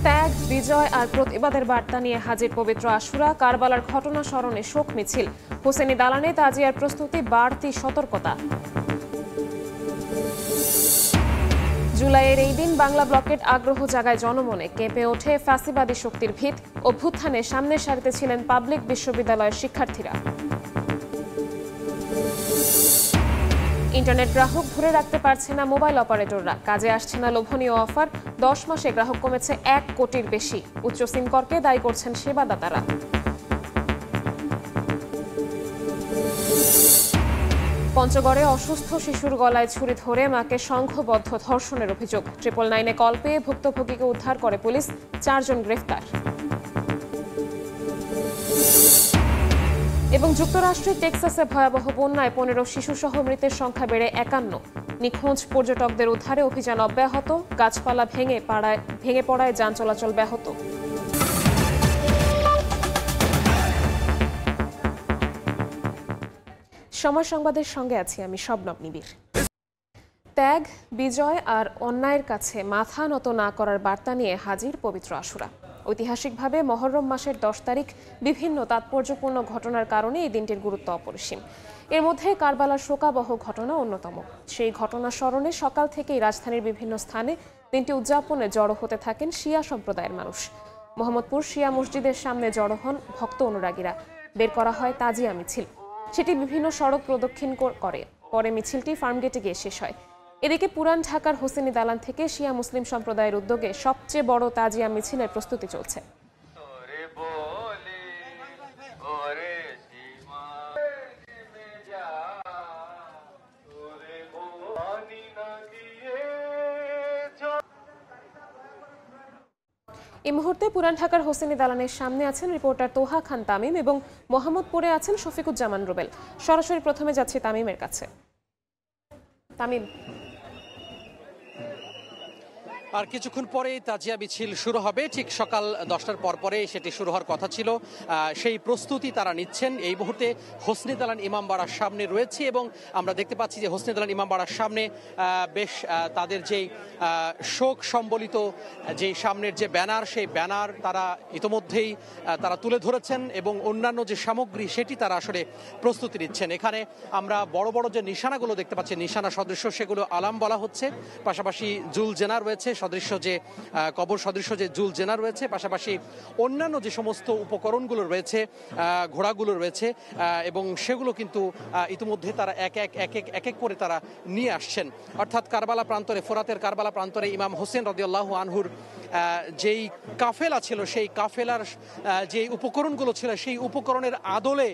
ত্যাগ, বিজয় আর প্রতিবাদের বার্তা নিয়ে হাজির পবিত্র আশুরা। কারবালার ঘটনা স্মরণে শোক মিছিল। হোসেনি দালানে তাজিয়ার প্রস্তুতি, বাড়তি সতর্কতা। জুলাইয়ের এই দিন বাংলা ব্লকেট আগ্রহ জাগায় জনমনে। কেঁপে ওঠে ফ্যাসিবাদী শক্তির ভিত। অভ্যুত্থানে সামনের সারিতে ছিলেন পাবলিক বিশ্ববিদ্যালয়ের শিক্ষার্থীরা। ইন্টারনেট গ্রাহক ধরে রাখতে পারছে না মোবাইল অপারেটররা। কাজে আসছে না লোভনীয় অফার। 10 মাসে গ্রাহক কমেছে 1 কোটির বেশি। উচ্চ সিম করকে দায়ী করছেন সেবাদাতারা। পঞ্চগড়ে অসুস্থ শিশুর গলায় ছুরি ধরে মাকে সংঘবদ্ধ ধর্ষণের অভিযোগ। 999-এ কল পেয়ে ভুক্তভোগীকে উদ্ধার করে পুলিশ। 4 জন গ্রেফতার। এবং যুক্তরাষ্ট্রের টেক্সাসে ভয়াবহ বন্যায় 15 শিশুসহ মৃতের সংখ্যা বেড়ে 51। নিখোঁজ পর্যটকদের উদ্ধারে অভিযান অব্যাহত। গাছপালা ভেঙে পড়ায় যান চলাচল ব্যাহত। সময় সংবাদের সঙ্গে আছি আমি শবনব নিবিড়। ত্যাগ, বিজয় আর অন্যায়ের কাছে মাথা নত না করার বার্তা নিয়ে হাজির পবিত্র আশুরা। ঐতিহাসিকভাবে মহররম মাসের 10 তারিখ বিভিন্ন তাৎপর্যপূর্ণ ঘটনার কারণে এই দিনটির গুরুত্ব অপরিসীম। এর মধ্যে কারবালার শোকাবহ ঘটনা অন্যতম। সেই ঘটনা স্মরণে সকাল থেকেই রাজধানীর বিভিন্ন স্থানে দিনটি উদযাপনে জড়ো হতে থাকেন শিয়া সম্প্রদায়ের মানুষ। মোহাম্মদপুর শিয়া মসজিদের সামনে জড়ো হন ভক্ত অনুরাগীরা। বের করা হয় তাজিয়া মিছিল। সেটি বিভিন্ন সড়ক প্রদক্ষিণ করে। পরে মিছিলটি ফার্মগেটে গিয়ে শেষ হয়। এদিকে পুরান ঢাকার হোসেনি দালান থেকে শিয়া মুসলিম সম্প্রদায়ের উদ্যোগে সবচেয়ে বড় তাজিয়া মিছিলের প্রস্তুতি চলছে। এই মুহূর্তে পুরান ঢাকার হোসেনি দালানের সামনে আছেন রিপোর্টার তোহা খান তামিম এবং মোহাম্মদপুরে আছেন শফিকুজ্জামান রুবেল। সরাসরি প্রথমে যাচ্ছি তামিমের কাছে। তামিম, আর কিছুক্ষণ পরেই তাজিয়া মিছিল শুরু হবে। ঠিক সকাল 10টার পরে সেটি শুরু হওয়ার কথা ছিল। সেই প্রস্তুতি তারা নিচ্ছেন। এই মুহূর্তে হোসনি দালান ইমামবাড়ার সামনে রয়েছে এবং আমরা দেখতে পাচ্ছি যে হোসনি দালান ইমামবাড়ার সামনে বেশ তাদের যেই শোক সম্বলিত যে সামনের যে ব্যানার, সেই ব্যানার তারা ইতোমধ্যেই তারা তুলে ধরেছেন এবং অন্যান্য যে সামগ্রী সেটি তারা আসলে প্রস্তুতি নিচ্ছেন। এখানে আমরা বড় বড় যে নিশানাগুলো দেখতে পাচ্ছি, নিশানা সদৃশ্য, সেগুলো আলাম বলা হচ্ছে। পাশাপাশি জুল জেনা রয়েছে, সদৃশ্য যে কবর সদৃশ্য যে জুল জেনা রয়েছে। পাশাপাশি অন্যান্য যে সমস্ত উপকরণগুলো রয়েছে, ঘোড়াগুলো রয়েছে এবং সেগুলো কিন্তু ইতিমধ্যে তারা এক এক করে তারা নিয়ে আসছেন। অর্থাৎ কারবালা প্রান্তরে, ফোরাতের কারবালা প্রান্তরে ইমাম হোসেন রাদিয়াল্লাহু আনহুর যেই কাফেলা ছিল, সেই কাফেলার যে উপকরণগুলো ছিল, সেই উপকরণের আদলে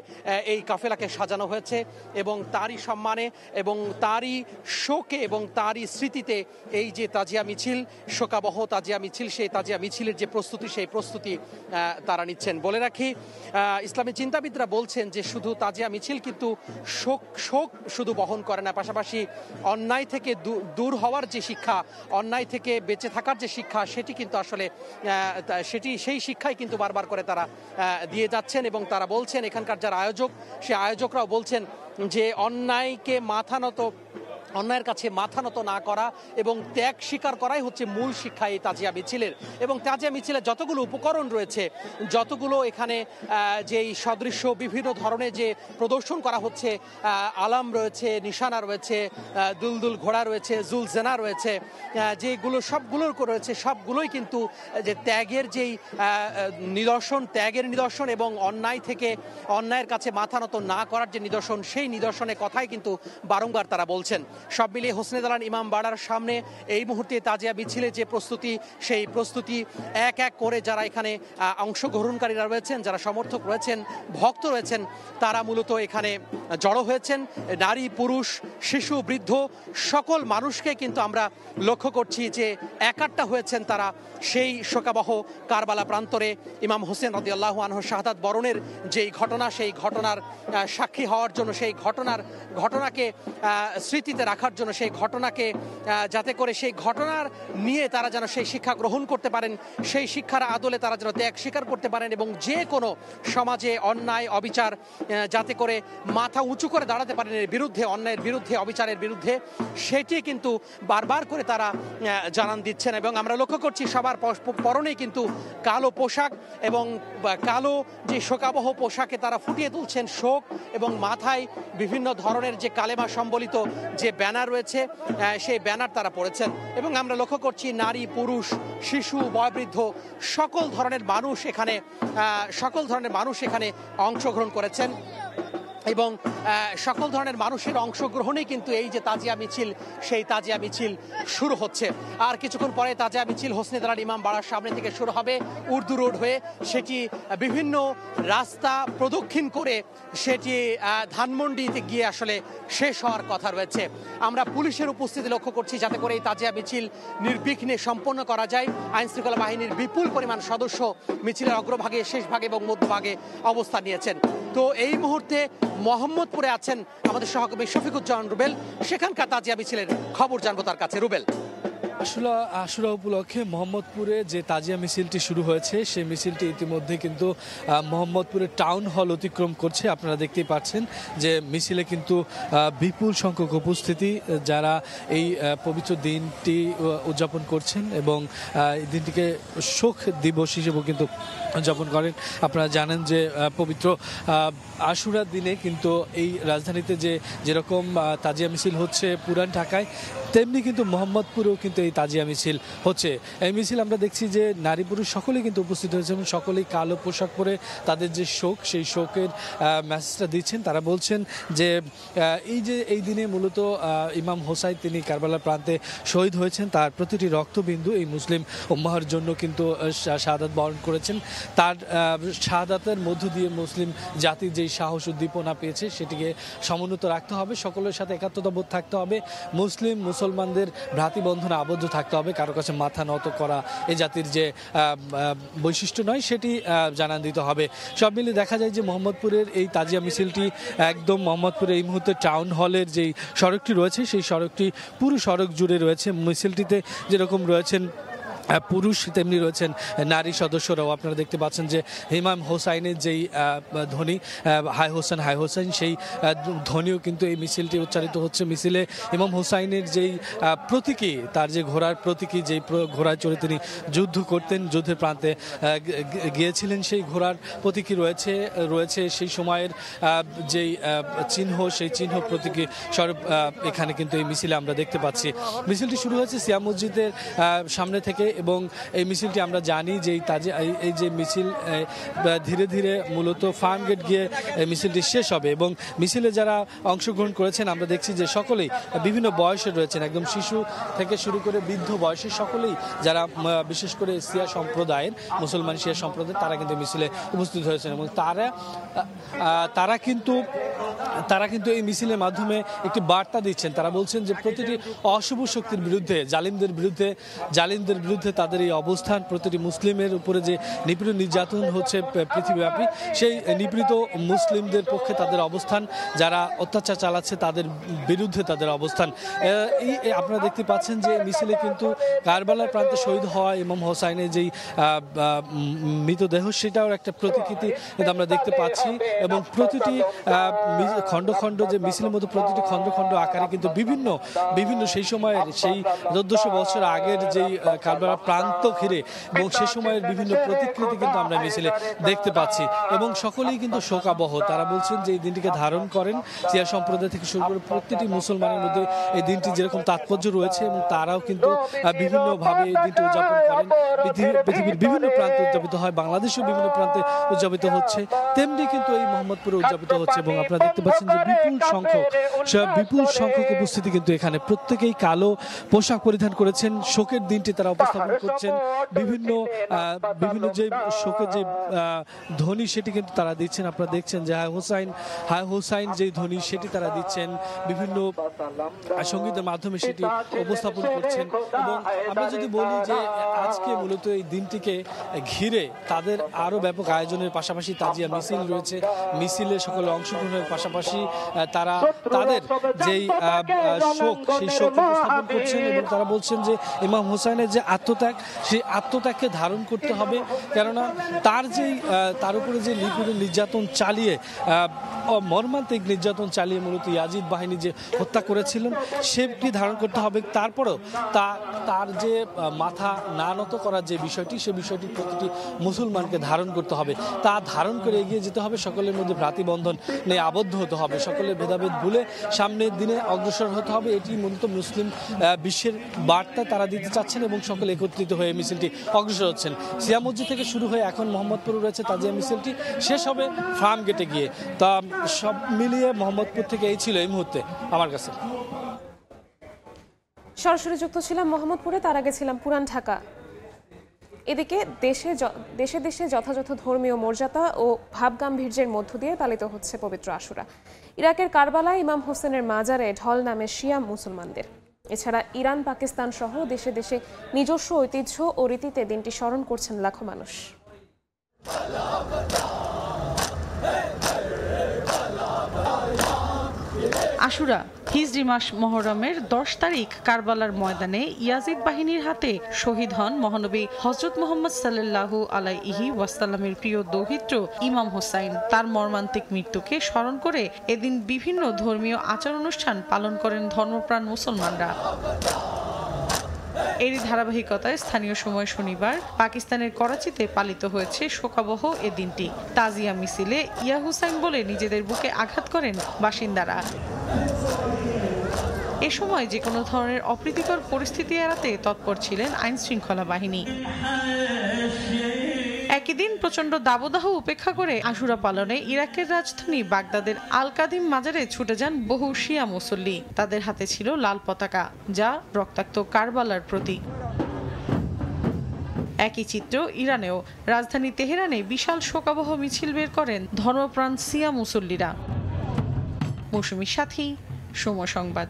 এই কাফেলাকে সাজানো হয়েছে এবং তারই সম্মানে এবং তারই শোকে এবং তারই স্মৃতিতে এই যে তাজিয়া মিছিল, শোকাবহ তাজিয়া মিছিল, সেই তাজিয়া মিছিলের যে প্রস্তুতি, সেই প্রস্তুতি তারা নিচ্ছেন। বলে রাখি, ইসলামী চিন্তাবিদরা বলছেন যে শুধু তাজিয়া মিছিল কিন্তু শোক শুধু বহন করে না, পাশাপাশি অন্যায় থেকে দূর হওয়ার যে শিক্ষা, অন্যায় থেকে বেঁচে থাকার যে শিক্ষা, সেটি কিন্তু আসলে সেই শিক্ষাই কিন্তু বারবার করে তারা দিয়ে যাচ্ছেন এবং তারা বলছেন, এখানকার যারা আয়োজক, সেই আয়োজকরাও বলছেন যে অন্যায়ের কাছে মাথা নত না করা এবং ত্যাগ স্বীকার করাই হচ্ছে মূল শিক্ষা এই তাজিয়া মিছিলের। এবং তাজিয়া মিছিলের যতগুলো উপকরণ রয়েছে, যতগুলো এখানে যেই সদৃশ্য বিভিন্ন ধরনের যে প্রদর্শন করা হচ্ছে, আলাম রয়েছে, নিশানা রয়েছে, দুলদুল ঘোড়া রয়েছে, জুল জেনা রয়েছে, যেগুলো সবগুলোর রয়েছে, সবগুলোই কিন্তু যে ত্যাগের যেই ত্যাগের নিদর্শন এবং অন্যায়ের কাছে মাথা নত না করার যে নিদর্শন, সেই নিদর্শনের কথাই কিন্তু বারংবার তারা বলছেন। সব মিলিয়ে হোসনি দালান ইমামবাড়ার সামনে এই মুহূর্তে তাজিয়া মিছিলে যে প্রস্তুতি, সেই প্রস্তুতি এক এক করে যারা এখানে অংশগ্রহণকারীরা রয়েছেন, যারা সমর্থক রয়েছেন, ভক্ত রয়েছেন, তারা মূলত এখানে জড়ো হয়েছেন। নারী, পুরুষ, শিশু, বৃদ্ধ সকল মানুষকে কিন্তু আমরা লক্ষ্য করছি যে একাট্টা হয়েছেন তারা সেই শোকাবহ কারবালা প্রান্তরে ইমাম হোসেন রাদিয়াল্লাহু আনহু শাহাদাত বরণের যেই ঘটনা, সেই ঘটনার সাক্ষী হওয়ার জন্য, সেই ঘটনাকে স্মৃতিতে রাখার জন্য, সেই ঘটনাকে যাতে করে সেই ঘটনার নিয়ে তারা যেন সেই শিক্ষা গ্রহণ করতে পারেন, সেই শিক্ষার আদলে তারা যেন ত্যাগ স্বীকার করতে পারেন এবং যে কোনো সমাজে অন্যায় অবিচার যাতে করে মাথা উঁচু করে দাঁড়াতে পারেন এর বিরুদ্ধে, অন্যায়ের বিরুদ্ধে, অবিচারের বিরুদ্ধে, সেটি কিন্তু বারবার করে তারা জানান দিচ্ছেন। এবং আমরা লক্ষ্য করছি সবার পরনেই কিন্তু কালো পোশাক এবং কালো যে শোকাবহ পোশাকে তারা ফুটিয়ে তুলছেন শোক, এবং মাথায় বিভিন্ন ধরনের যে কালেমা সম্বলিত যে ব্যানার রয়েছে সেই ব্যানার তারা পড়েছেন। এবং আমরা লক্ষ্য করছি নারী, পুরুষ, শিশু, বয়োবৃদ্ধ সকল ধরনের মানুষ এখানে অংশগ্রহণ করেছেন এবং সকল ধরনের মানুষের অংশগ্রহণেই কিন্তু এই যে তাজিয়া মিছিল, সেই তাজিয়া মিছিল শুরু হচ্ছে। আর কিছুক্ষণ পরে তাজিয়া মিছিল হোসনি দালাল ইমামবাড়ার সামনে থেকে শুরু হবে উর্দু রোড হয়ে, সেটি বিভিন্ন রাস্তা প্রদক্ষিণ করে সেটি ধানমন্ডিতে গিয়ে আসলে শেষ হওয়ার কথা রয়েছে। আমরা পুলিশের উপস্থিতি লক্ষ্য করছি যাতে করে এই তাজিয়া মিছিল নির্বিঘ্নে সম্পন্ন করা যায়। আইনশৃঙ্খলা বাহিনীর বিপুল পরিমাণ সদস্য মিছিলের অগ্রভাগে, শেষ ভাগে এবং মধ্যভাগে অবস্থান নিয়েছেন। তো এই মুহূর্তে মোহাম্মদপুরে আছেন আমাদের সহকর্মী শফিকুজ্জামান রুবেল, সেখানকার তাজিয়া মিছিলের খবর জানবো তার কাছে। রুবেল, আশুরা উপলক্ষে মোহাম্মদপুরে যে তাজিয়া মিছিলটি শুরু হয়েছে সেই মিছিলটি ইতিমধ্যে কিন্তু মোহাম্মদপুরের টাউন হল অতিক্রম করছে। আপনারা দেখতেই পাচ্ছেন যে মিছিলে কিন্তু বিপুল সংখ্যক উপস্থিতি, যারা এই পবিত্র দিনটি উদযাপন করছেন এবং এই দিনটিকে শোক দিবস হিসেবেও কিন্তু উদযাপন করেন। আপনারা জানেন যে পবিত্র আশুরার দিনে কিন্তু এই রাজধানীতে যেরকম তাজিয়া মিছিল হচ্ছে পুরান ঢাকায়, তেমনি কিন্তু মোহাম্মদপুরেও কিন্তু এই তাজিয়া মিছিল হচ্ছে। এই মিছিল আমরা দেখছি যে নারী পুরুষ সকলেই কিন্তু উপস্থিত হয়েছে এবং সকলেই কালো পোশাক পরে তাদের যে শোক, সেই শোকের মেসেজটা দিচ্ছেন। তারা বলছেন যে এই দিনে মূলত ইমাম হোসাইন তিনি কারবালার প্রান্তে শহীদ হয়েছেন, তার প্রতিটি রক্তবিন্দু এই মুসলিম উম্মাহর জন্য কিন্তু শাহাদাত বরণ করেছেন। তার শাহাদাতের মধ্য দিয়ে মুসলিম জাতির যেই সাহস উদ্দীপনা পেয়েছে সেটিকে সমুন্নত রাখতে হবে, সকলের সাথে একাত্মতাবোধ থাকতে হবে, মুসলমানদের ভ্রাতৃবন্ধনে আবদ্ধ থাকতে হবে, কারো কাছে মাথা নত করা এই জাতির যে বৈশিষ্ট্য নয় সেটি জানান দিতে হবে। সব মিলিয়ে দেখা যায় যে মোহাম্মদপুরের এই তাজিয়া মিছিলটি একদম মোহাম্মদপুরে এই মুহূর্তে টাউন হলের যেই সড়কটি রয়েছে সেই সড়কটি পুরো সড়ক জুড়ে রয়েছে। মিছিলটিতে যেরকম রয়েছেন পুরুষ তেমনি রয়েছেন নারী সদস্যরাও। আপনারা দেখতে পাচ্ছেন যে ইমাম হোসাইনের যেই ধ্বনি হাই হোসেন সেই ধ্বনিও কিন্তু এই মিছিলটি উচ্চারিত হচ্ছে। মিছিলে ইমাম হোসাইনের যেই প্রতীকী, তার যে ঘোড়ার প্রতীকী, যেই ঘোড়ায় চড়ে তিনি যুদ্ধ করতেন, যুদ্ধের প্রান্তে গিয়েছিলেন, সেই ঘোড়ার প্রতীকী রয়েছে সেই সময়ের যেই চিহ্ন, সেই চিহ্ন প্রতীকী স্বরূপ এখানে কিন্তু এই মিছিলে আমরা দেখতে পাচ্ছি। মিছিলটি শুরু হয়েছে সিয়া মসজিদের সামনে থেকে এবং এই মিছিলটি আমরা জানি যে এই যে মিছিল ধীরে ধীরে মূলত ফার্ম গেট গিয়ে মিছিলটি শেষ হবে এবং মিছিলে যারা অংশগ্রহণ করেছেন আমরা দেখছি যে সকলেই বিভিন্ন বয়সে রয়েছেন, একদম শিশু থেকে শুরু করে বৃদ্ধ বয়সে সকলেই, যারা বিশেষ করে মুসলমান শিয়া সম্প্রদায় তারা কিন্তু মিছিলে উপস্থিত হয়েছেন এবং তারা কিন্তু এই মিছিলের মাধ্যমে একটি বার্তা দিচ্ছেন। তারা বলছেন যে প্রতিটি অশুভ শক্তির বিরুদ্ধে, জালিমদের বিরুদ্ধে তাদের এই অবস্থান, প্রতিটি মুসলিমের উপরে যে নিপীড়ন নির্যাতন হচ্ছে পৃথিবীব্যাপী, সেই নিপীড়িত মুসলিমদের পক্ষে তাদের অবস্থান, যারা অত্যাচার চালাচ্ছে তাদের বিরুদ্ধে তাদের অবস্থান। আপনারা দেখতে পাচ্ছেন যে মিছিলে কিন্তু কারবালার প্রান্তে শহীদ হওয়া ইমাম হোসাইনের যেই মৃতদেহ সেটাও একটা প্রতিকৃতি কিন্তু আমরা দেখতে পাচ্ছি এবং প্রতিটি খণ্ড যে মিছিলের মধ্যে প্রতিটি খণ্ড আকারে কিন্তু বিভিন্ন সেই সময়ের, সেই 1400 বছর আগের যেই কারবালার প্রান্ত ঘিরে এবং সে সময়ের বিভিন্ন প্রতিকৃতি কিন্তু আমরা মিছিলে দেখতে পাচ্ছি এবং সকলেই কিন্তু শোকাবহ। তারা বলছেন যে এই দিনটিকে ধারণ করেন শিয়া সম্প্রদায় থেকে শুরু করে প্রতিটি মুসলমানের মধ্যে এই দিনটি যেরকম তাৎপর্য রয়েছে এবং তারাও কিন্তু বিভিন্নভাবে এই দিনটি উদযাপন করেন। পৃথিবীর বিভিন্ন প্রান্তে উদযাপিত হয়, বাংলাদেশেও বিভিন্ন প্রান্তে উদযাপিত হচ্ছে, তেমনি কিন্তু এই মোহাম্মদপুরে উদযাপিত হচ্ছে এবং আপনারা দেখতে পাচ্ছেন যে বিপুল সংখ্যক উপস্থিতি কিন্তু এখানে প্রত্যেকেই কালো পোশাক পরিধান করেছেন। শোকের দিনটি তারা উপস্থাপন উপস্থাপন করছেন, বিভিন্ন যে শোকের যে ধ্বনি সেটি কিন্তু তারা দিচ্ছেন। আপনারা দেখছেন যে হায় হোসাইন যে ধ্বনি সেটি তারা দিচ্ছেন, বিভিন্ন সঙ্গীতের মাধ্যমে সেটি উপস্থাপন করছেন। এবং আমরা যদি বলি যে আজকে মূলত এই দিনটিকে ঘিরে তাদের আরো ব্যাপক আয়োজনের পাশাপাশি তাজিয়া মিছিল রয়েছে, মিছিলে সকলে অংশগ্রহণের পাশাপাশি তারা তাদের যেই শোক সেই শোক উপস্থাপন করছেন এবং তারা বলছেন যে ইমাম হোসাইনের যে আত্মত্যাগ, সেই আত্মত্যাগকে ধারণ করতে হবে, কেননা তার উপরে যে নির্যাতন চালিয়ে মর্মান্তিক নির্যাতন চালিয়ে মূলত ইয়াজিদ বাহিনী যে হত্যা করেছিলেন সেটি ধারণ করতে হবে। তারপরেও তার যে মাথা না নত করার যে বিষয়টি, সে বিষয়টি প্রতিটি মুসলমানকে ধারণ করতে হবে, তা ধারণ করে এগিয়ে যেতে হবে, সকলের মধ্যে ভ্রাতৃবন্ধন নিয়ে আবদ্ধ হতে হবে, সকলের ভেদাভেদ ভুলে সামনের দিনে অগ্রসর হতে হবে। এটি মূলত মুসলিম বিশ্বের বার্তা তারা দিতে চাচ্ছেন এবং সকলে একত্রিত হয়ে মিছিলটি অগ্রসর হচ্ছেন। সিয়া মসজিদ থেকে শুরু হয়ে এখন মোহাম্মদপুরে রয়েছে তাজিয়া মিছিলটি, শেষ হবে ফার্ম গেটে গিয়ে। তা সব মিলিয়ে মোহাম্মদপুর থেকে এই ছিল এই মুহূর্তে আমার কাছে। সরাসরি যুক্ত ছিলাম মোহাম্মদপুরে, তার আগে ছিলাম পুরান ঢাকা। এদিকে দেশে দেশে যথাযথ ধর্মীয় মর্যাদা ও ভাবগাম্ভীর্যের মধ্য দিয়ে পালিত হচ্ছে পবিত্র আশুরা। ইরাকের কারবালায় ইমাম হোসেনের মাজারে ঢল নামে শিয়া মুসলমানদের। এছাড়া ইরান, পাকিস্তান সহ দেশে দেশে নিজস্ব ঐতিহ্য ও রীতিতে দিনটি স্মরণ করছেন লাখো মানুষ। আশুরা হিজরি মাস মুহররমের 10 তারিখ কারবালার ময়দানে ইয়াজিদ বাহিনীর হাতে শহীদ হন মহানবী হযরত মুহাম্মদ সাল্লাল্লাহু আলাইহি ওয়াসাল্লামের প্রিয় দৌহিত্র ইমাম হোসাইন। তার মর্মান্তিক মৃত্যুকে স্মরণ করে এদিন বিভিন্ন ধর্মীয় আচার অনুষ্ঠান পালন করেন ধর্মপ্রাণ মুসলমানরা। এরই ধারাবাহিকতায় স্থানীয় সময় শনিবার পাকিস্তানের করাচিতে পালিত হয়েছে শোকাবহ এ দিনটি। তাজিয়া মিছিলে ইয়া হুসাইন বলে নিজেদের বুকে আঘাত করেন বাসিন্দারা। এ সময় যে কোনো ধরনের অপ্রীতিকর পরিস্থিতি এড়াতে তৎপর ছিলেন আইন শৃঙ্খলা বাহিনী। একই দিন প্রচণ্ড দাবদাহ উপেক্ষা করে আশুরা পালনে ইরাকের রাজধানী বাগদাদের আল কাদিম মাজারে ছুটে যান বহু শিয়া মুসল্লি। তাদের হাতে ছিল লাল পতাকা, যা রক্তাক্ত কারবালার প্রতীক। একই চিত্র ইরানেও। রাজধানী তেহরানে বিশাল শোকাবহ মিছিল বের করেন ধর্মপ্রাণ শিয়া মুসল্লিরা। মৌসুমীর সাথী, সময় সংবাদ।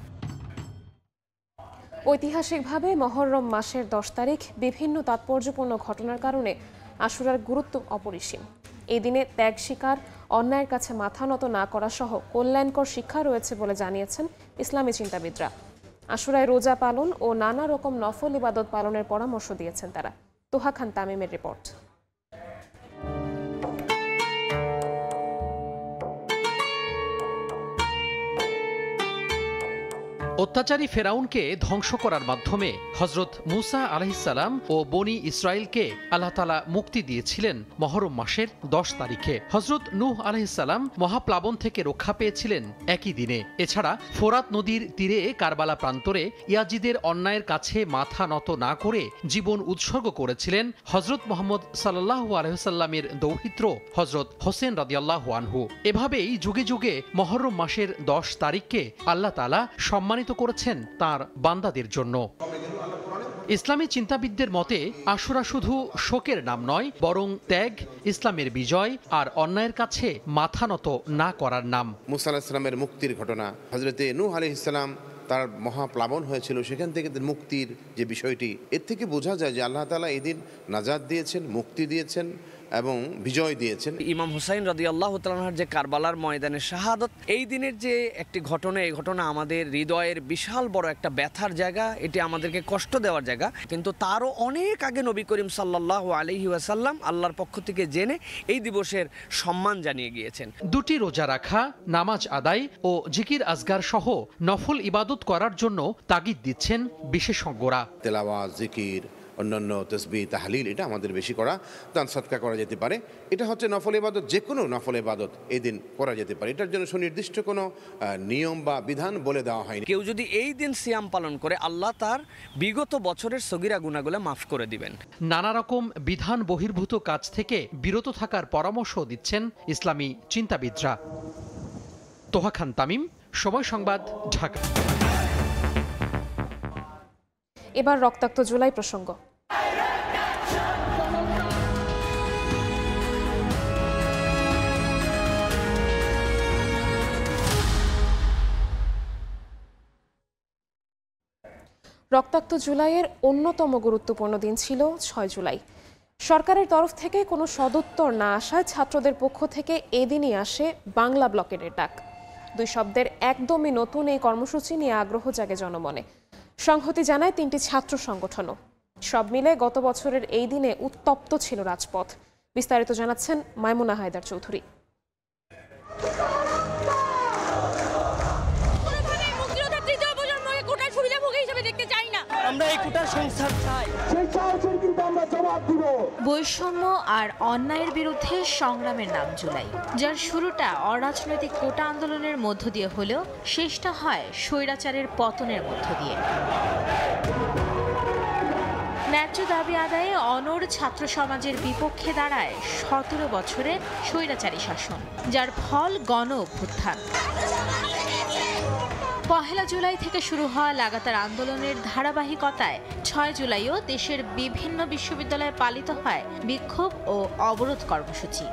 ঐতিহাসিকভাবে মুহররম মাসের 10 তারিখ বিভিন্ন তাৎপর্যপূর্ণ ঘটনার কারণে আশুরার গুরুত্ব অপরিসীম। এই দিনে ত্যাগ স্বীকার, অন্যায়ের কাছে মাথা নত না করা সহ কল্যাণকর শিক্ষা রয়েছে বলে জানিয়েছেন ইসলামী চিন্তাবিদরা। আশুরায় রোজা পালন ও নানা রকম নফল ইবাদত পালনের পরামর্শ দিয়েছেন তারা। তোহা খান তামিমের রিপোর্ট। অত্যাচারী ফেরাউনকে ধ্বংস করার মাধ্যমে হযরত মূসা আলাইহিসসালাম ও বনি ইসরাইলকে আল্লাহ তাআলা মুক্তি দিয়েছিলেন মুহররম মাসের 10 তারিখে। হযরত নূহ আলাইহিসসালাম মহাপ্লাবন থেকে রক্ষা পেয়েছিলেন একই দিনে। এছাড়া ফোরাত নদীর তীরে কারবালা প্রান্তরে ইয়াজিদের অন্যায়ের কাছে মাথা নত না করে জীবন উৎসর্গ করেছিলেন হযরত মুহাম্মদ সাল্লাল্লাহু আলাইহি ওয়াসাল্লামের দৌহিত্র হযরত হোসেন রাদিয়াল্লাহু আনহু। এভাবেই যুগে যুগে মুহররম মাসের 10 তারিখকে আল্লাহ তাআলা সম্মানিত করেছেন তার বান্দাদের জন্য। ইসলামী চিন্তাবিদদের মতে আশুরা শুধু শোকের নাম নয়, বরং ত্যাগ, ইসলামের বিজয় আর অন্যায়ের কাছে মাথা নত না করার নাম। মুসা আলাইহিস সালামের মুক্তির ঘটনা, হযরতে নূহ আলাইহিস সালাম তার মহাপ্লাবন হয়েছিল, সেখান থেকে মুক্তির যে বিষয়টি, এর থেকে বোঝা যায় যে আল্লাহ তাআলা এই দিন নাজাত দিয়েছেন, মুক্তি দিয়েছেন এবং বিজয় দিয়েছেন। ইমাম হুসাইন রাদিয়াল্লাহু তাআলার যে কারবালার ময়দানে শাহাদত, এই দিনের যে একটি ঘটনা, এই ঘটনা আমাদের হৃদয়ের বিশাল বড় একটা ব্যথার জায়গা, এটি আমাদেরকে কষ্ট দেওয়ার জায়গা। কিন্তু তারও অনেক আগে নবী করিম সাল্লাল্লাহু আলাইহি ওয়াসাল্লাম আল্লাহর পক্ষ থেকে জেনে এই দিবসের সম্মান জানিয়ে গিয়েছেন। দুটি রোজা রাখা, নামাজ আদায় ও জিকির আজগার সহ নফল ইবাদত করার জন্য তাগিদ দিচ্ছেন বিশেষজ্ঞরা। তেলাওয়াত, জিকির, অন্যান্য তসবিহ, তাহলিল, এটা আমাদের বেশি করা, দান সদকা করা যেতে পারে। এটা হচ্ছে নফল ইবাদত, যে কোনো নফল ইবাদত এই দিন করা যেতে পারে। এটার জন্য সুনির্দিষ্ট কোনো নিয়ম বা বিধান বলে দেওয়া হয়নি। কেউ যদি এই দিন সিয়াম পালন করে, আল্লাহ তার বিগত বছরের সগীরা গুনাহগুলো মাফ করে দিবেন। নানা রকম বিধান বহির্ভূত কাজ থেকে বিরত থাকার পরামর্শ দিচ্ছেন ইসলামী চিন্তাবিদরা। তোহা খান তামিম, সময় সংবাদ, ঢাকা। এবার রক্তাক্ত জুলাই প্রসঙ্গ। রক্তাক্ত জুলাইয়ের অন্যতম গুরুত্বপূর্ণ দিন ছিল ৬ জুলাই। সরকারের তরফ থেকে কোনো সদুত্তর না আসায় ছাত্রদের পক্ষ থেকে এদিনই আসে বাংলা ব্লকেটের ডাক। দুই শব্দের একদমই নতুন এই কর্মসূচি নিয়ে আগ্রহ জাগে জনমনে। সংহতি জানায় 3টি ছাত্র সংগঠনও। সব মিলে গত বছরের এই দিনে উত্তপ্ত ছিল রাজপথ। বিস্তারিত জানাচ্ছেন মাইমুনা হায়দার চৌধুরী। বৈষম্য আর অন্যায়ের বিরুদ্ধে সংগ্রামের নাম জুলাই, যার শুরুটা অরাজনৈতিক কোটা আন্দোলনের মধ্য দিয়ে হলেও শেষটা হয় স্বৈরাচারের পতনের মধ্য দিয়ে। ন্যায্য দাবি আদায়ে অনড় ছাত্র সমাজের বিপক্ষে দাঁড়ায় 17 বছরের স্বৈরাচারী শাসন, যার ফল গণ অভ্যুত্থান। 1 জুলাই থেকে শুরু হওয়া লাগাতার আন্দোলনের ধারাবাহিকতায় 6 জুলাইও দেশের বিভিন্ন বিশ্ববিদ্যালয়ে পালিত হয় বিক্ষোভ ও অবরোধ কর্মসূচি।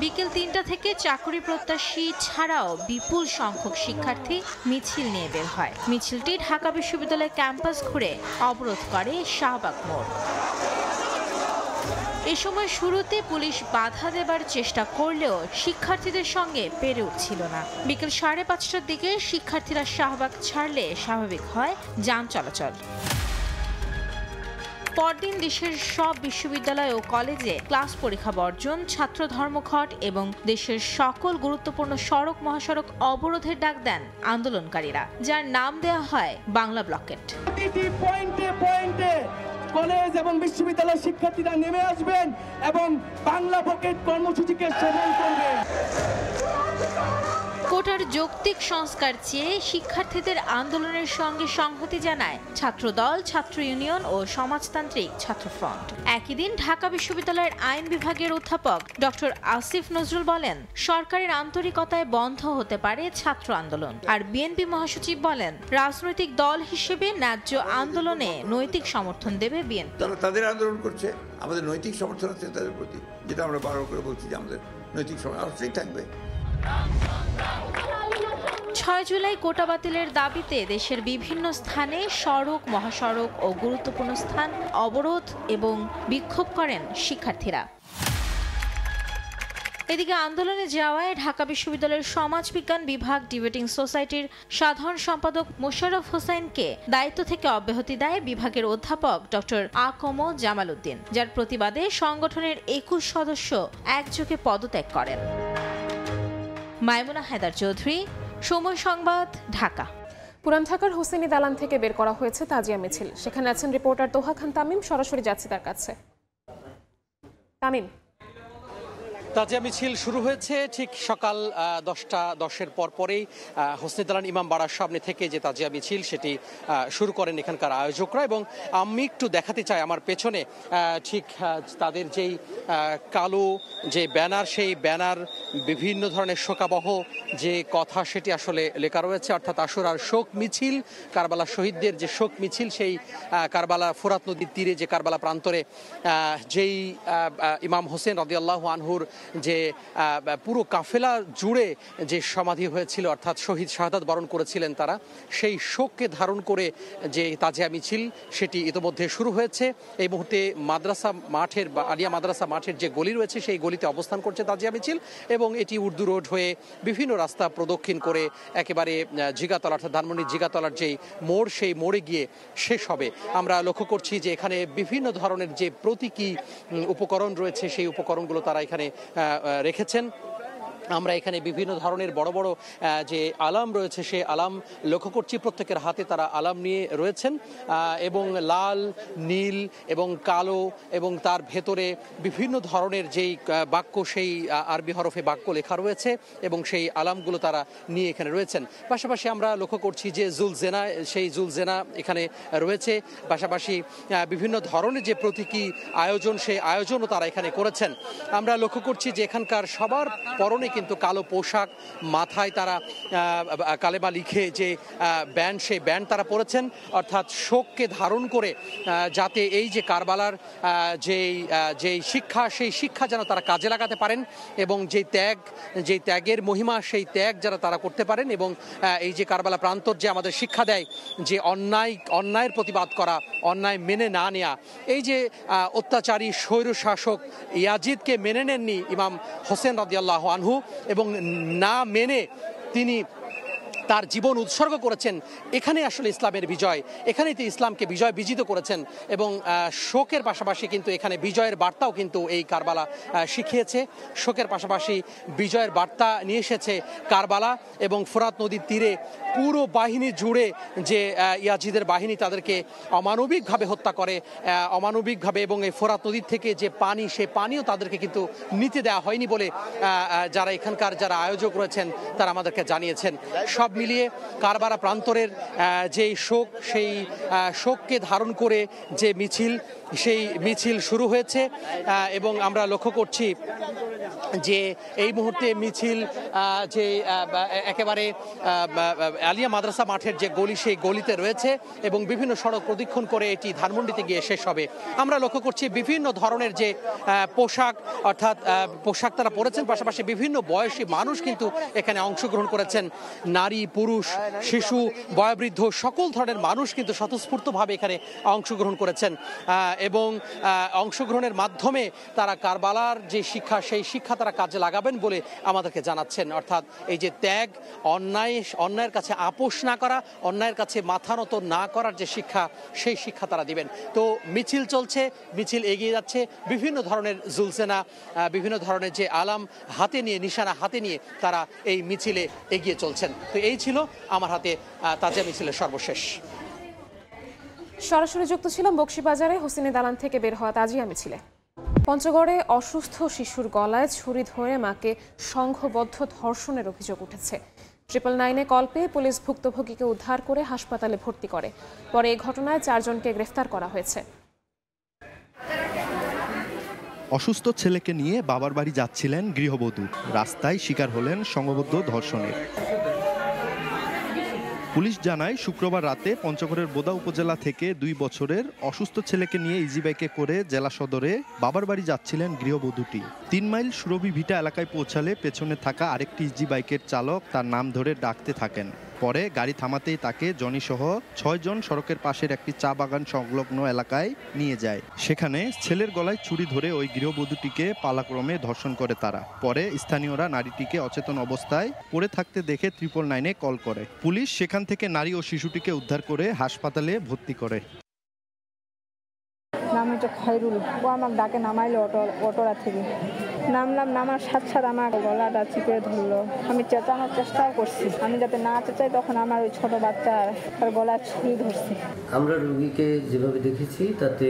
বিকেল 3টা থেকে চাকরি প্রত্যাশী ছাড়াও বিপুল সংখ্যক শিক্ষার্থী মিছিল নিয়ে বের হয়। মিছিলটি ঢাকা বিশ্ববিদ্যালয় ক্যাম্পাস ঘুরে অবরোধ করে শাহবাগ মোড়। এ সময় শুরুতে পুলিশ বাধা দেবার চেষ্টা করলেও শিক্ষার্থীদের সঙ্গে পেরে উঠছিল না। বিকেল 5:30টার দিকে শিক্ষার্থীরা শাহবাগ ছাড়লে স্বাভাবিক হয় যান চলাচল। পরদিন দেশের সব বিশ্ববিদ্যালয় ও কলেজে ক্লাস পরীক্ষা বর্জন, ছাত্র ধর্মঘট এবং দেশের সকল গুরুত্বপূর্ণ সড়ক মহাসড়ক অবরোধের ডাক দেন আন্দোলনকারীরা, যার নাম দেওয়া হয় বাংলা ব্লকেট। কলেজ এবং বিশ্ববিদ্যালয়ের শিক্ষার্থীরা নেমে আসবেন এবং বাংলা ব্লকেট কর্মসূচিকে সফল করবেন। কোটার যৌক্তিক সংস্কার চেয়ে শিক্ষার্থীদের আন্দোলনের সঙ্গে সংহতি জানায় ছাত্রদল, ছাত্র ইউনিয়ন ও সমাজতান্ত্রিক ছাত্র ফ্রন্ট। একই দিন ঢাকা বিশ্ববিদ্যালয়ের আইন বিভাগের অধ্যাপক ডক্টর আসিফ নজরুল বলেন, সরকারের আন্তরিকতায় বন্ধ হতে পারে ছাত্র আন্দোলন। আর বিএনপি মহাসচিব বলেন, রাজনৈতিক দল হিসেবে ন্যায্য আন্দোলনে নৈতিক সমর্থন দেবে বিএনপি। তাদের আন্দোলন করছে, আমাদের নৈতিক সমর্থন আছে তাদের প্রতি, যেটা আমরা বারবার করে বলছি যে আমাদের নৈতিক সমর্থন অবশ্যই থাকবে। 6 জুলাই কোটা বাতিলের দাবিতে দেশের বিভিন্ন স্থানে সড়ক, মহাসড়ক ও গুরুত্বপূর্ণ স্থান অবরোধ এবং বিক্ষোভ করেন শিক্ষার্থীরা। এদিকে আন্দোলনে যাওয়ায় ঢাকা বিশ্ববিদ্যালয়ের সমাজবিজ্ঞান বিভাগ ডিবেটিং সোসাইটির সাধারণ সম্পাদক মোশাররফ হোসেনকে দায়িত্ব থেকে অব্যাহতি দেয় বিভাগের অধ্যাপক ডক্টর আকম জামাল উদ্দিন, যার প্রতিবাদে সংগঠনের 21 সদস্য একযোগে পদত্যাগ করেন। মাইমুনা হায়দার চৌধুরী, সময় সংবাদ, ঢাকা। পুরান ঢাকার হোসেনি দালান থেকে বের করা হয়েছে তাজিয়া মিছিল। সেখানে আছেন রিপোর্টার তোহা খান তামিম। সরাসরি যাচ্ছি তার কাছে। তামিম, তাজিয়া মিছিল শুরু হয়েছে ঠিক সকাল 10:10 পরেই হোসনি দালান ইমামবাড়ার সামনে থেকে যে তাজিয়া মিছিল সেটি শুরু করেন এখানকার আয়োজকরা। এবং আমি একটু দেখাতে চাই আমার পেছনে ঠিক তাদের যেই কালো যে ব্যানার, সেই ব্যানার বিভিন্ন ধরনের শোকাবহ যে কথা সেটি আসলে লেখা রয়েছে, অর্থাৎ আশুরার শোক মিছিল, কারবালা শহীদদের যে শোক মিছিল, সেই কারবালা ফোরাত নদীর তীরে যে কারবালা প্রান্তরে যেই ইমাম হোসেন রাদিয়াল্লাহু আনহুর যে পুরো কাফেলা জুড়ে যে সমাধি হয়েছিল, অর্থাৎ শহীদ শাহাদাত বরণ করেছিলেন তারা, সেই শোককে ধারণ করে যে তাজিয়া মিছিল সেটি ইতিমধ্যে শুরু হয়েছে। এই মুহূর্তে মাদ্রাসা মাঠের বা আলিয়া মাদ্রাসা মাঠের যে গলি রয়েছে সেই গলিতে অবস্থান করছে তাজিয়া মিছিল এবং এটি উর্দু রোড হয়ে বিভিন্ন রাস্তা প্রদক্ষিণ করে একেবারে জিগাতলা, অর্থাৎ ধানমন্ডির জিগাতলার যেই মোড়, সেই মোড়ে গিয়ে শেষ হবে। আমরা লক্ষ্য করছি যে এখানে বিভিন্ন ধরনের যে প্রতীকী উপকরণ রয়েছে সেই উপকরণগুলো তারা এখানে রেখেছেন। আমরা এখানে বিভিন্ন ধরনের বড় বড় যে আলাম রয়েছে সেই আলাম লক্ষ্য করছি, প্রত্যেকের হাতে তারা আলাম নিয়ে রয়েছেন এবং লাল, নীল এবং কালো এবং তার ভেতরে বিভিন্ন ধরনের যেই বাক্য, সেই আরবি হরফে বাক্য লেখা রয়েছে এবং সেই আলামগুলো তারা নিয়ে এখানে রয়েছেন। পাশাপাশি আমরা লক্ষ্য করছি যে জুলজেনা, সেই জুলজেনা এখানে রয়েছে। পাশাপাশি বিভিন্ন ধরনের যে প্রতীকী আয়োজন, সেই আয়োজনও তারা এখানে করেছেন। আমরা লক্ষ্য করছি যে এখানকার সবার পরনে কিন্তু কালো পোশাক, মাথায় তারা কালেমা লিখে যে ব্যান্ড, সেই ব্যান্ড তারা পরেছেন, অর্থাৎ শোককে ধারণ করে যাতে এই যে কারবালার যেই শিক্ষা, সেই শিক্ষা যেন তারা কাজে লাগাতে পারেন এবং যেই ত্যাগের মহিমা, সেই ত্যাগ যারা তারা করতে পারেন। এবং এই যে কারবালা প্রান্তর যে আমাদের শিক্ষা দেয় যে অন্যায়ের প্রতিবাদ করা, অন্যায় মেনে না নেওয়া। এই যে অত্যাচারী স্বৈর শাসক ইয়াজিদকে মেনে নেননি ইমাম হোসেন রাদিয়াল্লাহু আনহু এবং না মেনে তিনি তার জীবন উৎসর্গ করেছেন, এখানে আসলে ইসলামের বিজয়, এখানেই তো ইসলামকে বিজয় বিজিত করেছেন। এবং শোকের পাশাপাশি কিন্তু এখানে বিজয়ের বার্তাও কিন্তু এই কারবালা শিখিয়েছে। শোকের পাশাপাশি বিজয়ের বার্তা নিয়ে এসেছে কারবালা এবং ফোরাত নদীর তীরে পুরো বাহিনী জুড়ে যে ইয়াজিদের বাহিনী তাদেরকে অমানবিকভাবে হত্যা করে, অমানবিকভাবে, এবং এই ফোরাত নদীর থেকে যে পানি, সে পানিও তাদেরকে কিন্তু নিতে দেওয়া হয়নি বলে যারা এখানকার যারা আয়োজক রয়েছেন তারা আমাদেরকে জানিয়েছেন। সব মিলিয়ে কারবালা প্রান্তরের যেই শোক, সেই শোককে ধারণ করে যে মিছিল, সেই মিছিল শুরু হয়েছে এবং আমরা লক্ষ্য করছি যে এই মুহূর্তে মিছিল যে একেবারে আলিয়া মাদ্রাসা মাঠের যে গলি, সেই গলিতে রয়েছে এবং বিভিন্ন সড়ক প্রদক্ষিণ করে এটি ধানমন্ডিতে গিয়ে শেষ হবে। আমরা লক্ষ্য করছি বিভিন্ন ধরনের যে পোশাক, অর্থাৎ পোশাক তারা পরেছেন, পাশাপাশি বিভিন্ন বয়সী মানুষ কিন্তু এখানে অংশগ্রহণ করেছেন। নারী, পুরুষ, শিশু, বয়োবৃদ্ধ সকল ধরনের মানুষ কিন্তু স্বতঃস্ফূর্তভাবে এখানে অংশগ্রহণ করেছেন এবং অংশগ্রহণের মাধ্যমে তারা কারবালার যে শিক্ষা, সেই শিক্ষা তারা কাজে লাগাবেন বলে আমাদেরকে জানাচ্ছেন। অর্থাৎ এই যে ত্যাগ, অন্যায়ের কাছে আপোষ না করা, অন্যায়ের কাছে মাথা নত না করার যে শিক্ষা, সেই শিক্ষা তারা দিবেন। তো মিছিল চলছে, মিছিল এগিয়ে যাচ্ছে, বিভিন্ন ধরনের জুলসেনা, বিভিন্ন ধরনের যে আলাম হাতে নিয়ে, নিশানা হাতে নিয়ে তারা এই মিছিলে এগিয়ে চলছেন। তো এই ছিল আমার হাতে তাজিয়া মিছিলের সর্বশেষ। সরাসরি যুক্ত ছিলাম বকশীবাজারে হোসেনি দালান থেকে বের হওয়া তাজিয়া মিছিলে। পঞ্চগড়ে অসুস্থ শিশুর গলায় ছুরি ধরে মাকে সংঘবদ্ধ ধর্ষণের অভিযোগ উঠেছে। 999-এ কল পেয়ে পুলিশ ভুক্তভোগীকে উদ্ধার করে হাসপাতালে ভর্তি করে। পরে এই ঘটনায় 4 জনকে গ্রেফতার করা হয়েছে। অসুস্থ ছেলেকে নিয়ে বাবার বাড়ি যাচ্ছিলেন গৃহবধূ, রাস্তায় শিকার হলেন সংঘবদ্ধ ধর্ষণের। পুলিশ জানায় শুক্রবার রাতে পঞ্চগড়ের বোদা উপজেলা থেকে 2 বছরের অসুস্থ ছেলেকে নিয়ে ইজি বাইকে করে জেলা সদরে বাবার বাড়ি যাচ্ছিলেন গৃহবধূটি। 3 মাইল সুরভি ভিটা এলাকায় পৌঁছালে পেছনে থাকা আরেকটি ইজি বাইকের চালক তার নাম ধরে ডাকতে থাকেন। পরে গাড়ি থামাতেই তাকে জনি সহ 6 জন সড়কের পাশের একটি চা বাগান সংলগ্ন এলাকায় নিয়ে যায়। সেখানে ছেলের গলায় ছুরি ধরে ওই গৃহবধূটিকে পালাক্রমে ধর্ষণ করে তারা। পরে স্থানীয়রা নারীটিকে অচেতন অবস্থায় পড়ে থাকতে দেখে 999-এ কল করে। পুলিশ সেখান থেকে নারী ও শিশুটিকে উদ্ধার করে হাসপাতালে ভর্তি করে। নাম হচ্ছে খয়রুল। ও আমার ডাকে নামাইলো অটোরা থেকে। নামার সাথে সাথে আমার গলাটা চিপে ধরলো। আমি চেঁচানোর চেষ্টাও করছি, আমি যাতে না চেঁচাই, তখন আমার ওই ছোট বাচ্চা তার গলা ছুরি ধরছে। আমরা রোগীকে যেভাবে দেখেছি তাতে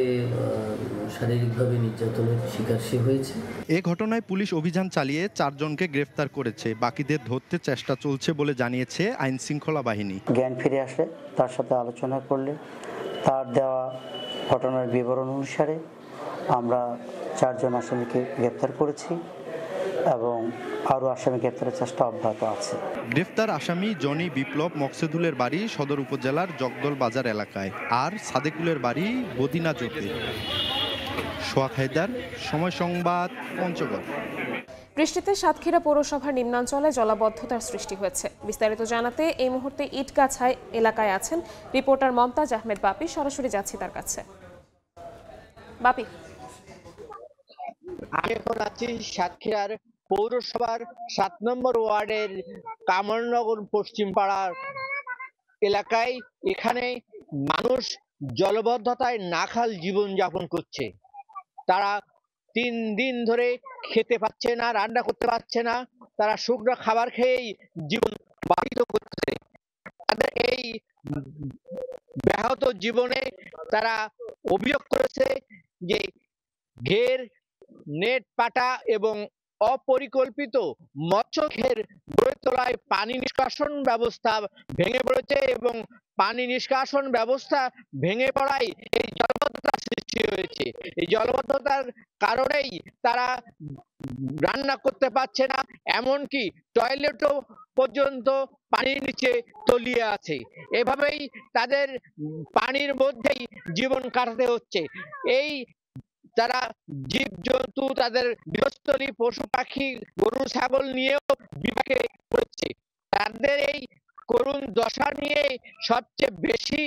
শারীরিকভাবে নির্যাতনের শিকার সে হয়েছে। এ ঘটনায় পুলিশ অভিযান চালিয়ে 4 জনকে গ্রেফতার করেছে। বাকিদের ধরতে চেষ্টা চলছে বলে জানিয়েছে আইন শৃঙ্খলা বাহিনী। জ্ঞান ফিরে আসলে তার সাথে আলোচনা করলে তার দেওয়া ঘটনার বিবরণ অনুসারে আমরা 4 জন আসামিকে গ্রেফতার করেছি এবং আরও আসামি গ্রেফতারের চেষ্টা অব্যাহত আছে। গ্রেফতার আসামি জনি বিপ্লব মকসেদুলের বাড়ি সদর উপজেলার জগদল বাজার এলাকায়, আর সাদেকুলের বাড়ি বদিনাজোতে। সোহাগ হায়দার, সময় সংবাদ, পঞ্চগড়। বৃষ্টিতে সাতক্ষীরা পৌরসভার নিম্নাঞ্চলে জলাবদ্ধতার সৃষ্টি হয়েছে। বিস্তারিত জানাতে এই মুহূর্তে ইটগাছায় এলাকায় আছেন রিপোর্টার মমতাজ আহমেদ বাপি। সরাসরি যাচ্ছি তার কাছে। বাপি, আমি এখন আছি সাতক্ষীরার পৌরসভার 7 নম্বর ওয়ার্ডের কামরনগর পশ্চিম পাড়ার এলাকায়। এখানে মানুষ জলবদ্ধতায় নাখাল জীবন যাপন করছে। তারা 3 দিন ধরে খেতে পাচ্ছে না, রান্না করতে পারছে না, তারা শুকনো খাবার খেয়েই জীবন বাহিত করছে। তাদের এই ব্যাহত জীবনে তারা অভিযোগ করেছে যে ঘের, নেট পাটা এবং অপরিকল্পিত মৎস্যঘের গড়ে তোলায় পানি নিষ্কাশন ব্যবস্থা ভেঙে পড়েছে এবং পানি নিষ্কাশন ব্যবস্থা ভেঙে পড়ায় এই জলবদ্ধতার সৃষ্টি হয়েছে। এই জলবদ্ধতার কারণেই তারা রান্না করতে পারছে না, এমনকি টয়লেটও পর্যন্ত পানির নিচে তলিয়ে আছে। এভাবেই তাদের পানির মধ্যেই জীবন কাটাতে হচ্ছে। এই তারা জীবজন্তু, তাদের গৃহস্থলী পশু পাখি, গরু ছাগল নিয়েও বিপাকে পড়েছে। তাদের এই করুণ দশা নিয়ে সবচেয়ে বেশি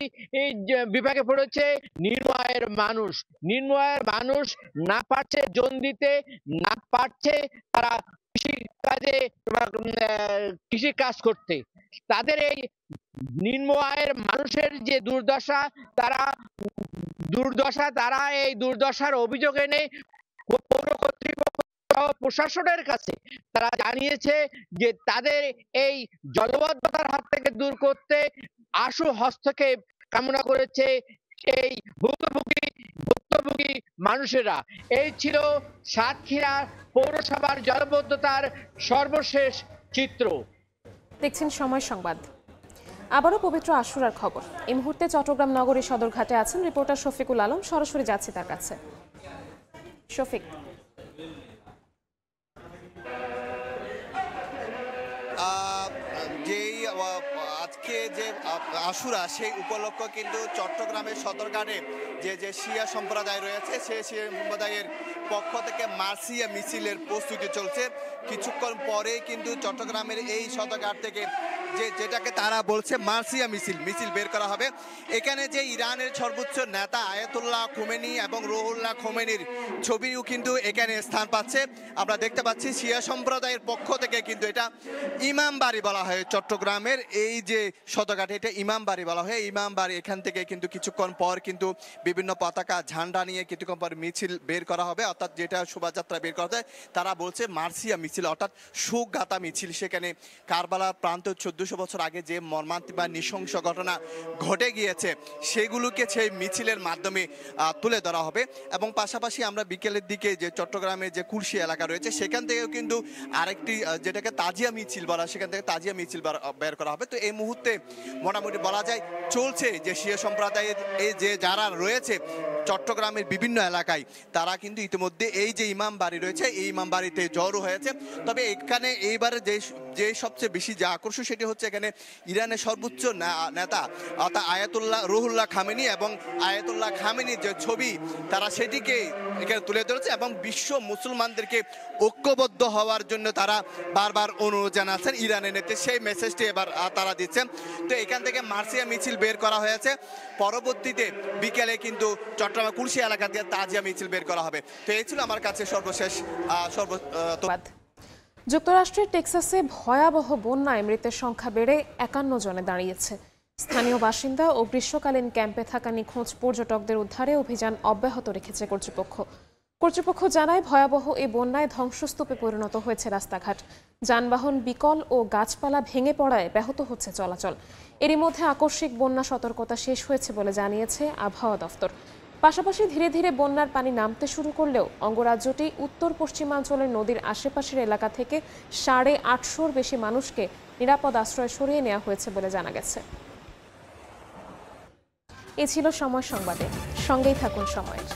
বিপাকে পড়েছে নিম্ন আয়ের মানুষ। নিম্ন আয়ের মানুষ না পারছে জন দিতে, না পারছে তারা কৃষি কাজ করতে। তাদের এই নিম্ন আয়ের মানুষের যে দুর্দশা, তারা এই দুর্দশার অভিযোগ এনে পৌর কর্তৃপক্ষ প্রশাসনের কাছে তারা জানিয়েছে যে তাদের এই জলবদ্ধতার হাত থেকে দূর করতে আশু হস্তক্ষেপ কামনা করেছে এই ভুক্তভোগী মানুষেরা। এই ছিল সাতক্ষীরা পৌরসভার জলবদ্ধতার সর্বশেষ চিত্র। দেখছেন সময় সংবাদ। আবারও পবিত্র আশুরার খবর। এই মুহূর্তে চট্টগ্রাম নগরী সদরঘাটে আছেন রিপোর্টার শফিকুল আলম। সরাসরি যাচ্ছি তার কাছে। শফিক, যেই আজকে যে আশুরা সেই উপলক্ষ কিন্তু চট্টগ্রামের সদরঘাটে যে শিয়া সম্প্রদায় রয়েছে সেই শিয়া সম্প্রদায়ের পক্ষ থেকে মার্সিয়া মিছিলের প্রস্তুতি চলছে। কিছুক্ষণ পরেই কিন্তু চট্টগ্রামের এই সদরঘাট থেকে যেটাকে তারা বলছে মার্সিয়া মিছিল বের করা হবে। এখানে যে ইরানের সর্বোচ্চ নেতা আয়াতুল্লাহ খোমেনি এবং রুহুল্লাহ খোমেনির ছবিও কিন্তু এখানে স্থান পাচ্ছে। আমরা দেখতে পাচ্ছি শিয়া সম্প্রদায়ের পক্ষ থেকে কিন্তু এটা ইমামবাড়ি বলা হয় চট্টগ্রামের এই যে সদরঘাট, এটা ইমামবাড়ি বলা হয়। ইমামবাড়ি এখান থেকে কিন্তু কিছুক্ষণ পর কিন্তু বিভিন্ন পতাকা ঝান্ডা নিয়ে কিছুক্ষণ পর মিছিল বের করা হবে, অর্থাৎ যেটা শোভাযাত্রা বের করা হয় তারা বলছে মার্সিয়া মিছিল, অর্থাৎ শোকগাথা মিছিল। সেখানে কারবালার প্রান্ত 1400 বছর আগে যে মর্মান্তিক বা নৃশংস ঘটনা ঘটে গিয়েছে সেগুলোকে সেই মিছিলের মাধ্যমে তুলে ধরা হবে। এবং পাশাপাশি আমরা বিকেলের দিকে যে চট্টগ্রামের যে কুলশি এলাকা রয়েছে সেখান থেকেও কিন্তু আরেকটি যেটাকে তাজিয়া মিছিল বলা, সেখান থেকে তাজিয়া মিছিল বের করা হবে। তো এই মুহূর্তে মোটামুটি বলা যায় চলছে যে শিয়া সম্প্রদায়ের এই যে যারা রয়েছে চট্টগ্রামের বিভিন্ন এলাকায় তারা কিন্তু ইতিমধ্যে এই যে ইমামবাড়ি রয়েছে এই ইমামবাড়িতে জড়ো হয়েছে। তবে এখানে এইবারে যে সবচেয়ে বেশি যে আকর্ষণ সেটি হচ্ছে এখানে ইরানের সর্বোচ্চ নেতা অর্থাৎ আয়াতুল্লাহ রুহুল্লাহ খামেনি এবং আয়াতুল্লাহ খামেনির যে ছবি তারা সেটিকে এখানে তুলে ধরেছে এবং বিশ্ব মুসলমানদেরকে ঐক্যবদ্ধ হওয়ার জন্য তারা বারবার অনুরোধ জানাচ্ছেন ইরানের নেতৃত্বে, সেই মেসেজটি এবার তারা দিচ্ছেন। তো এখান থেকে মার্সিয়া মিছিল বের করা হয়েছে, পরবর্তীতে বিকেলে কিন্তু চট্টগ্রাম কুলশি এলাকা দিয়ে তাজিয়া মিছিল বের করা হবে। তো এই ছিল আমার কাছে সর্বশেষ যুক্তরাষ্ট্রের টেক্সাসে ভয়াবহ বন্যায় মৃতের সংখ্যা বেড়ে 51 জনে দাঁড়িয়েছে। স্থানীয় বাসিন্দা ও গ্রীষ্মকালীন ক্যাম্পে থাকা নিখোঁজ পর্যটকদের উদ্ধারে অভিযান অব্যাহত রেখেছে কর্তৃপক্ষ জানায় ভয়াবহ এই বন্যায় ধ্বংসস্তূপে পরিণত হয়েছে রাস্তাঘাট, যানবাহন বিকল ও গাছপালা ভেঙে পড়ায় ব্যাহত হচ্ছে চলাচল। এরই মধ্যে আকস্মিক বন্যা সতর্কতা শেষ হয়েছে বলে জানিয়েছে আবহাওয়া দফতর। পাশাপাশি ধীরে ধীরে বন্যার পানি নামতে শুরু করলেও অঙ্গরাজ্যটি উত্তর পশ্চিমাঞ্চলের নদীর আশেপাশের এলাকা থেকে 850-র বেশি মানুষকে নিরাপদ আশ্রয় সরিয়ে নেওয়া হয়েছে বলে জানা গেছে। এ ছিল সময় সংবাদে, সঙ্গেই থাকুন সময়ের।